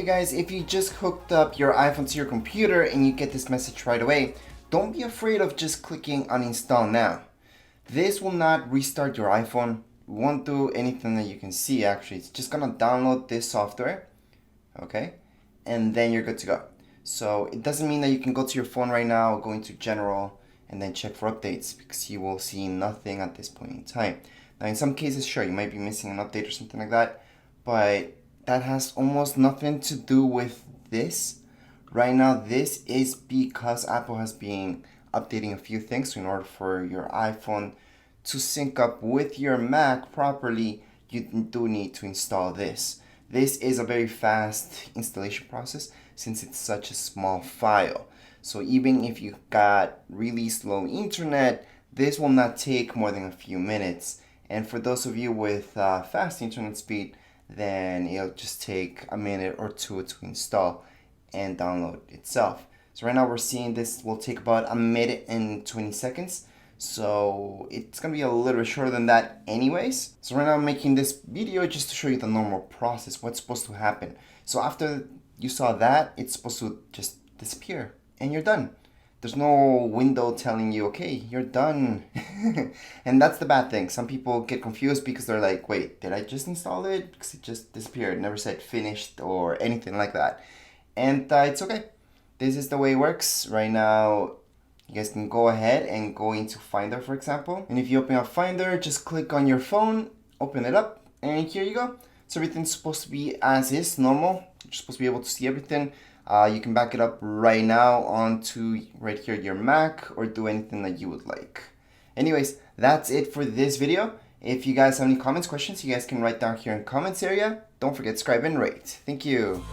Okay guys, if you just hooked up your iPhone to your computer and you get this message right away, don't be afraid of just clicking uninstall now. This will not restart your iPhone, it won't do anything that you can see actually. It's just gonna download this software, okay? And then you're good to go. So it doesn't mean that you can go to your phone right now, go into general, and then check for updates because you will see nothing at this point in time. Now in some cases, sure, you might be missing an update or something like that, but that has almost nothing to do with this. Right now, this is because Apple has been updating a few things. So in order for your iPhone to sync up with your Mac properly, you do need to install this. This is a very fast installation process since it's such a small file. So even if you got really slow internet, this will not take more than a few minutes. And for those of you with fast internet speed, then it'll just take a minute or two to install and download itself. So right now we're seeing this will take about a minute and 20 seconds. So it's gonna be a little bit shorter than that anyways. So right now I'm making this video just to show you the normal process, what's supposed to happen. So after you saw that, it's supposed to just disappear and you're done. There's no window telling you, okay, you're done. And that's the bad thing. Some people get confused because they're like, wait, did I just install it? Because it just disappeared. It never said finished or anything like that. And it's okay. This is the way it works. Right now, you guys can go ahead and go into Finder, for example. And if you open up Finder, just click on your phone, open it up, and here you go. So everything's supposed to be as is, normal. You're supposed to be able to see everything. You can back it up right now onto right here your Mac or do anything that you would like. Anyways, that's it for this video. If you guys have any comments, questions, you guys can write down here in the comments area. Don't forget to subscribe and rate. Thank you.